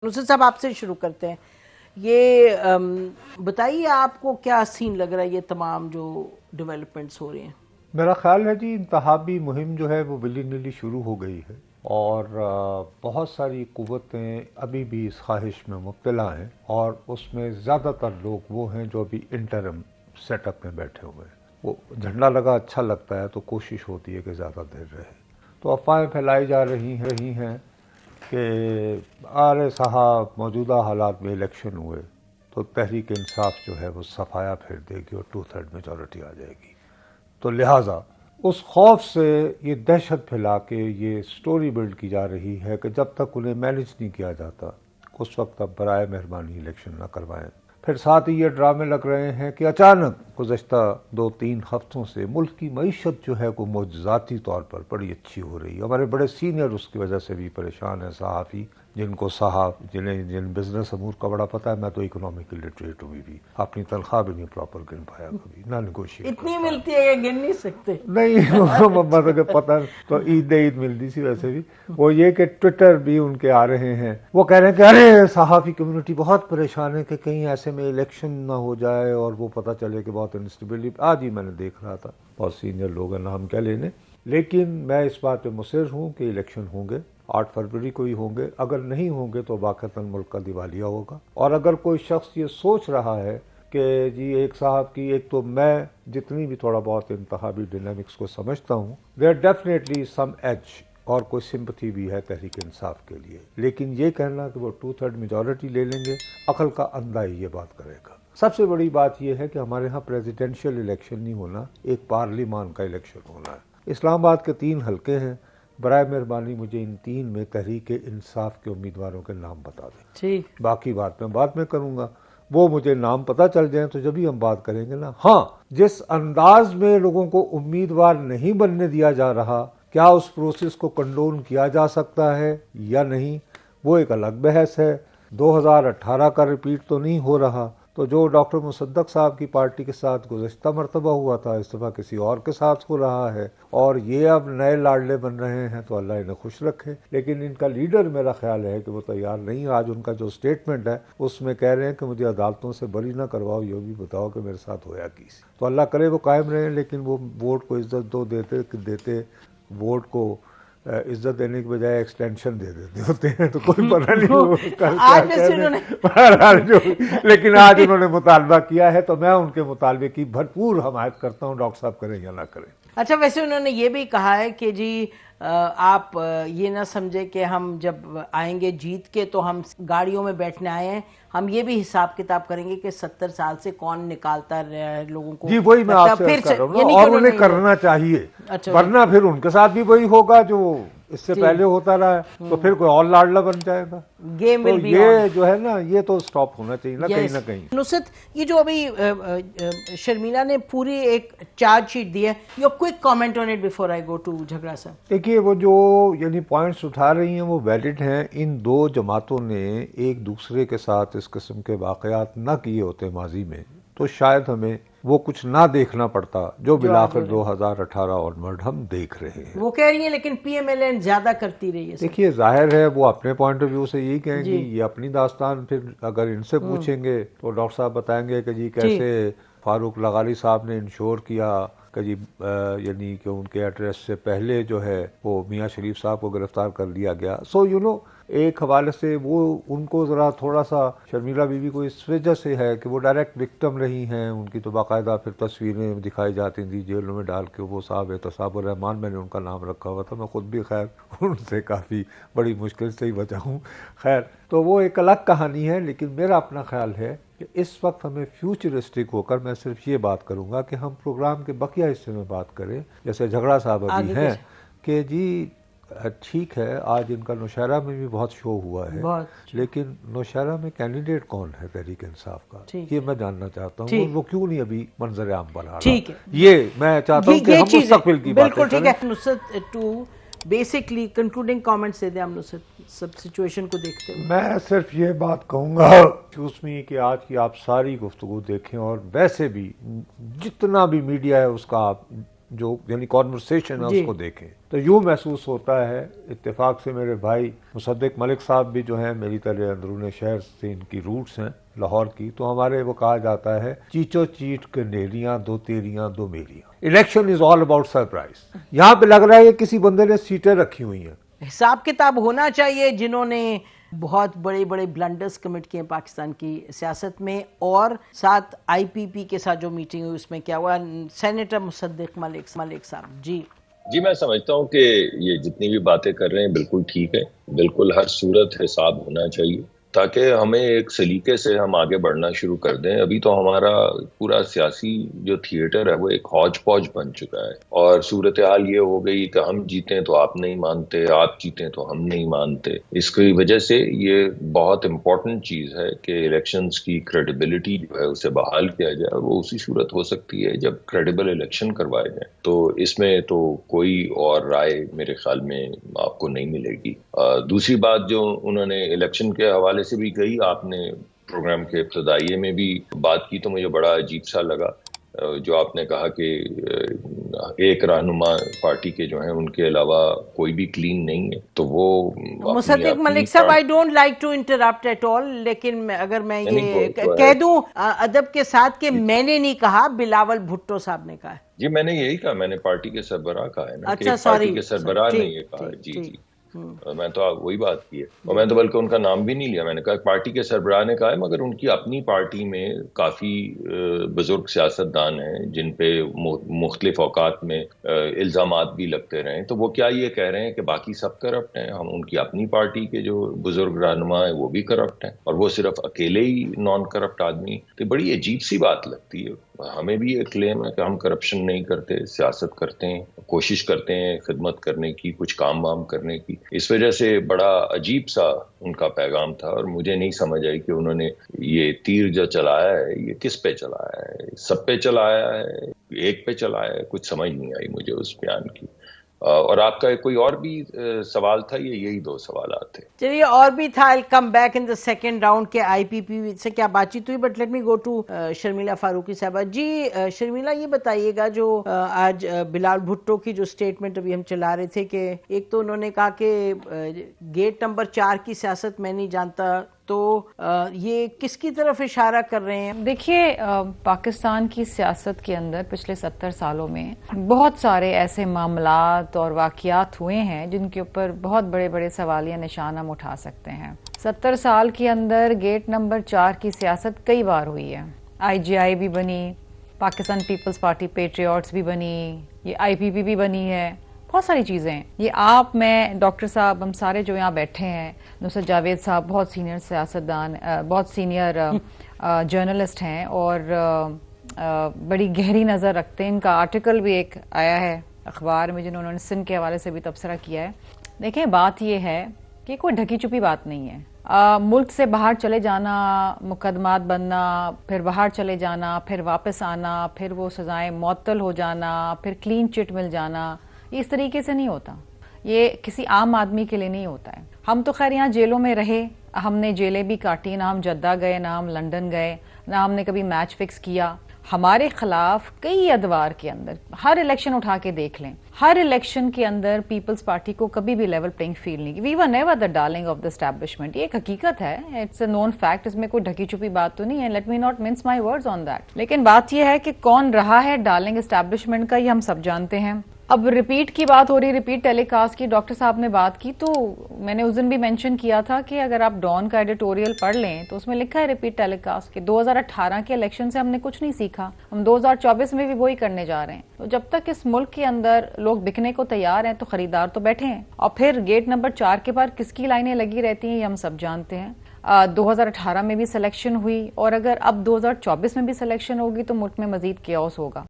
नुसरत साहब आपसे शुरू करते हैं। ये बताइए आपको क्या सीन लग रहा है ये तमाम जो डेवलपमेंट्स हो रही हैं। मेरा ख्याल है जी इंतहाबी मुहिम जो है वो विली निली शुरू हो गई है और बहुत सारी कुव्वतें अभी भी इस ख्वाहिश में मुब्तला हैं और उसमें ज़्यादातर लोग वो हैं जो अभी इंटरम सेटअप में बैठे हुए हैं। वो झंडा लगा अच्छा लगता है तो कोशिश होती है कि ज़्यादा देर रहे। तो अफवाहें फैलाई जा रही हैं कि आरे साहब मौजूदा हालात में इलेक्शन हुए तो तहरीक इंसाफ जो है वो सफाया फेर देगी और 2/3 मेजॉरिटी आ जाएगी। तो लिहाजा उस खौफ से ये दहशत फैला के ये स्टोरी बिल्ड की जा रही है कि जब तक उन्हें मैनेज नहीं किया जाता उस वक्त अब बराए मेहरबानी इलेक्शन न करवाएं। फिर साथ ही ये ड्रामे लग रहे हैं कि अचानक गुज़श्ता 2-3 हफ्तों से मुल्क की मईशत जो है वो मौजूदाती तौर पर बड़ी अच्छी हो रही है। हमारे बड़े सीनियर उसकी वजह से भी परेशान हैं, सहाफ़ी जिन्हें बिजनेस अमूर का बड़ा पता है। मैं तो इकोनॉमिक लिटरेट हुई भी अपनी तनख्वाह भी नहीं प्रॉपर गिन पाया कभी, ना नेगोशिएट इतनी मिलती है कि गिन नहीं सकते। नहीं मम्मा तो पता तो ईद मिलती सी वैसे भी। वो ये कि ट्विटर भी उनके आ रहे हैं, वो कह रहे हैं कि अरे सहाफ़ी कम्युनिटी बहुत परेशान है कि कहीं ऐसे में इलेक्शन ना हो जाए और वो पता चले कि बहुत इंस्टेबिलिटी। आज ही मैंने देख रहा था, बहुत सीनियर लोग हैं, नाम क्या लेने, लेकिन मैं इस बात पे मुसर हूँ कि इलेक्शन होंगे, 8 फरवरी को ही होंगे। अगर नहीं होंगे तो वाक़तन मुल्क का दिवालिया होगा। और अगर कोई शख्स ये सोच रहा है कि जी एक साहब की, एक तो मैं जितनी भी थोड़ा बहुत इंतखाबी डायनामिक्स को समझता हूँ, देयर डेफिनेटली सम एज और कोई सिंपथी भी है तहरीक इंसाफ के लिए, लेकिन ये कहना कि वो 2/3 मेजॉरिटी ले लेंगे, अकल का अंधा ही ये बात करेगा। सबसे बड़ी बात यह है कि हमारे यहाँ प्रेसिडेंशियल इलेक्शन नहीं होना, एक पार्लिमान का इलेक्शन होना है। इस्लामाबाद के 3 हल्के हैं, बराए मेहरबानी मुझे इन 3 में तहरीक इंसाफ के उम्मीदवारों के नाम बता दें। ठीक, बाकी बात मैं बाद में करूँगा, वो मुझे नाम पता चल जाए तो जब भी हम बात करेंगे ना। हाँ, जिस अंदाज में लोगों को उम्मीदवार नहीं बनने दिया जा रहा, क्या उस प्रोसेस को कंडोन किया जा सकता है या नहीं, वो एक अलग बहस है। 2018 का रिपीट तो नहीं हो रहा, तो जो डॉक्टर मुसद्दक साहब की पार्टी के साथ गुज़श्ता मरतबा हुआ था, इस दफ़ा किसी और के साथ हो रहा है और ये अब नए लाडले बन रहे हैं, तो अल्लाह इन्हें खुश रखे। लेकिन इनका लीडर मेरा ख्याल है कि वो तैयार नहीं। आज उनका जो स्टेटमेंट है उसमें कह रहे हैं कि मुझे अदालतों से बरी ना करवाओ, ये भी बताओ कि मेरे साथ होया की। तो अल्लाह करे वो कायम रहे, लेकिन वो वोट को इज्जत देते वोट को इज्जत देने के बजाय एक्सटेंशन दे देते होते हैं, तो कोई पता नहीं वो कल आज क्या वैसे उन्होंने लेकिन आज उन्होंने मुतालबा किया है तो मैं उनके मुतालबे की भरपूर हमायत करता हूँ, डॉक्टर साहब करें या ना करें। अच्छा, वैसे उन्होंने ये भी कहा है कि जी आप ये ना समझे कि हम जब आएंगे जीत के तो हम गाड़ियों में बैठने आए हैं, हम ये भी हिसाब किताब करेंगे कि 70 साल से कौन निकालता रहा है लोगों को। जी वही मैं आपसे अर्ज कर रहा हूँ ना, और उन्हें करना चाहिए। अच्छा, वरना फिर उनके साथ भी वही होगा जो इससे पहले होता रहा है, तो फिर कोई और लाडला बन जाएगा। गेम तो विल बी ये जो है ना, ये तो स्टॉप होना चाहिए ना, कहीं ना कहीं। नुसरत, ये जो अभी शर्मिला ने पूरी एक चार्जशीट दी है, your quick comment on it before I go to Jhagra साहब। देखिए, वो जो यानी पॉइंट्स उठा रही हैं वो वैलिड हैं। इन 2 जमातों ने एक दूसरे के साथ इस किस्म के वाकयात ना किए होते माजी में, तो शायद हमें वो कुछ ना देखना पड़ता जो बिलाखिर 2018 ऑनवर्ड हम देख रहे हैं। वो कह रही है लेकिन पीएमएलएन ज्यादा करती रही है। देखिए, जाहिर है वो अपने पॉइंट ऑफ व्यू से यही कहेंगी, ये अपनी दास्तान। फिर अगर इनसे पूछेंगे तो डॉक्टर साहब बताएंगे कि जी कैसे फारूक लगाली साहब ने इंश्योर किया कि जी यानी कि उनके एड्रेस से पहले जो है वो मियाँ शरीफ साहब को गिरफ्तार कर लिया गया। सो यू नो, एक हवाले से वो उनको ज़रा थोड़ा सा, शर्मिला बीवी को इस वजह से है कि वो डायरेक्ट विक्टिम रही हैं। उनकी तो बाकायदा फिर तस्वीरें दिखाई जाती थी जेलों में डाल के। वो साहब एहतसाबुर रहमान मैंने उनका नाम रखा हुआ था, मैं ख़ुद भी खैर उनसे काफ़ी बड़ी मुश्किल से ही बचा हूँ। खैर, तो वो एक अलग कहानी है। लेकिन मेरा अपना ख्याल है कि इस वक्त हमें फ्यूचरिस्टिक होकर, मैं सिर्फ ये बात करूँगा कि हम प्रोग्राम के बकिया हिस्से में बात करें, जैसे झगड़ा साहब अभी हैं कि जी ठीक है, आज इनका नौशहरा में भी बहुत शो हुआ है, लेकिन नौशहरा में कैंडिडेट कौन है तहरीक इंसाफ का, ये मैं जानना चाहता हूँ। वो क्यों नहीं अभी मंजर आम पर आ रहा, ये मैं चाहता हूँ कि हम मुस्तकबिल की बात करें। ठीक है Nusrat, to basically concluding comments दे दें हम नुसरत सब सिचुएशन को देखते हुए। मैं सिर्फ ये बात कहूँगा उसमें कि आज की आप सारी गुफ्तगू देखें और वैसे भी जितना भी मीडिया है उसका आप जो यानी कॉन्वर्सेशन है जी। उसको देखें तो यूँ महसूस होता है, इत्तेफाक से मेरे भाई मुसद्दिक मलिक साहब भी जो हैं मेरी तरह अंदरून शहर से इनकी रूट्स हैं लाहौर की, तो हमारे वो कहा जाता है चीचो चीट के नेरियां दो तेरियां दो मेरियां। Election is all about surprise. यहाँ पे लग रहा है कि किसी बंदे ने सीटें रखी हुई हैं। हिसाब किताब होना चाहिए जिन्होंने बहुत बड़े बड़े ब्लंडर्स कमिट किए पाकिस्तान की सियासत में, और साथ आईपीपी के साथ जो मीटिंग हुई उसमें क्या हुआ। सेनेटर मुसद्दिक मलिक साहब जी, मैं समझता हूँ कि ये जितनी भी बातें कर रहे हैं बिल्कुल ठीक है, बिल्कुल हर सूरत हिसाब होना चाहिए ताकि हमें एक सलीके से हम आगे बढ़ना शुरू कर दें। अभी तो हमारा पूरा सियासी जो थिएटर है वो एक हौज पौज बन चुका है और सूरत हाल ये हो गई कि हम जीतें तो आप नहीं मानते, आप जीतें तो हम नहीं मानते। इसकी वजह से ये बहुत इम्पोर्टेंट चीज़ है कि इलेक्शंस की क्रेडिबिलिटी जो है उसे बहाल किया जाए, और वो उसी सूरत हो सकती है जब क्रेडिबल इलेक्शन करवाए जाए। तो इसमें तो कोई और राय मेरे ख्याल में आपको नहीं मिलेगी। दूसरी बात जो उन्होंने इलेक्शन के हवाले से भी कही, आपने प्रोग्राम के इब्तदाइये में भी बात की तो मुझे बड़ा अजीब सा लगा जो आपने कहा कि एक रहनुमा पार्टी के जो हैं उनके अलावा कोई भी क्लीन नहीं है। तो वो मुसद्दिक मलिक साहब, I don't like to interrupt at all, लेकिन अगर मैं ये कह दूं अदब के साथ कि मैंने नहीं कहा, बिलावल भुट्टो साहब ने कहा है। जी, मैंने यही कहा, मैंने पार्टी के सरबराह कहा है ना। अच्छा, पार्टी के सरबराह ने ये कहा। जी, मैं तो वही बात की है, और मैं तो बल्कि उनका नाम भी नहीं लिया। मैंने कहा पार्टी के सरबराह ने कहा है, मगर उनकी अपनी पार्टी में काफ़ी बुजुर्ग सियासतदान हैं जिन पे मुख्तलिफ औकात में इल्ज़ामात भी लगते रहे। तो वो क्या ये कह रहे हैं कि बाकी सब करप्ट हैं? हम उनकी अपनी पार्टी के जो बुजुर्ग रहनुमा है वो भी करप्ट हैं और वो सिर्फ अकेले ही नॉन करप्ट आदमी। तो बड़ी अजीब सी बात लगती है। हमें भी ये क्लेम है कि हम करप्शन नहीं करते, सियासत करते हैं, कोशिश करते हैं खिदमत करने की, कुछ काम वाम करने की। इस वजह से बड़ा अजीब सा उनका पैगाम था और मुझे नहीं समझ आई कि उन्होंने ये तीर जो चलाया है ये किस पे चलाया है, सब पे चलाया है, एक पे चलाया है, कुछ समझ नहीं आई मुझे उस बयान की। और आपका कोई और भी सवाल था? ये यही दो सवाल थे। चलिए, और भी था। I come back in the second round के आईपीपी से क्या बातचीत हुई, but let me go to Sharmila Farooqui साहबा जी। शर्मिला, ये बताइएगा जो आज बिलावल भुट्टो की जो स्टेटमेंट अभी हम चला रहे थे कि एक तो उन्होंने कहा कि गेट नंबर 4 की सियासत मैं नहीं जानता, तो ये किसकी तरफ इशारा कर रहे हैं? देखिए, पाकिस्तान की सियासत के अंदर पिछले 70 सालों में बहुत सारे ऐसे मामलात और वाक़यात हुए हैं जिनके ऊपर बहुत बड़े बड़े सवालिया निशान हम उठा सकते हैं। 70 साल के अंदर गेट नंबर 4 की सियासत कई बार हुई है। IGI भी बनी, पाकिस्तान पीपल्स पार्टी पेट्रियट्स भी बनी, ये IPP भी बनी है, बहुत सारी चीज़ें। ये आप, मैं, डॉक्टर साहब, हम सारे जो यहाँ बैठे हैं, नुसरत जावेद साहब बहुत सीनियर सियासतदान, बहुत सीनियर जर्नलिस्ट हैं और बड़ी गहरी नज़र रखते हैं। इनका आर्टिकल भी एक आया है अखबार में जिन्होंने सिंध के हवाले से भी तबसरा किया है। देखें, बात यह है कि कोई ढकी छुपी बात नहीं है। मुल्क से बाहर चले जाना, मुकदमात बनना, फिर बाहर चले जाना, फिर वापस आना, फिर वो सज़ाएं मुअत्तल हो जाना, फिर क्लीन चिट मिल जाना, ये इस तरीके से नहीं होता। ये किसी आम आदमी के लिए नहीं होता है। हम तो खैर यहाँ जेलों में रहे, हमने जेलें भी काटी, ना हम जद्दा गए, ना हम लंदन गए, ना हमने कभी मैच फिक्स किया। हमारे खिलाफ कई अदवार के अंदर, हर इलेक्शन उठा के देख लें, हर इलेक्शन के अंदर पीपल्स पार्टी को कभी भी लेवल प्लेइंग फील्ड नहीं की। We were never the darling of the establishment. ये एक हकीकत है, इट्स अ नोन फैक्ट, इसमें कोई ढकी छुपी बात तो नहीं है। Let me not mince my words on that. लेकिन बात यह है कि कौन रहा है डार्लिंग एस्टैब्लिशमेंट का, ये हम सब जानते हैं। अब रिपीट की बात हो रही, रिपीट टेलीकास्ट की डॉक्टर साहब ने बात की, तो मैंने उस दिन भी मेंशन किया था कि अगर आप डॉन का एडिटोरियल पढ़ लें तो उसमें लिखा है रिपीट टेलीकास्ट के 2018 के इलेक्शन से हमने कुछ नहीं सीखा, हम 2024 में भी वही करने जा रहे हैं। तो जब तक इस मुल्क के अंदर लोग बिकने को तैयार हैं तो खरीदार तो बैठे हैं। और फिर गेट नंबर 4 के पार किसकी लाइनें लगी रहती हैं ये हम सब जानते हैं। 2018 में भी सिलेक्शन हुई और अगर अब 2024 में भी सिलेक्शन होगी तो मुल्क में मजीद केओस होगा।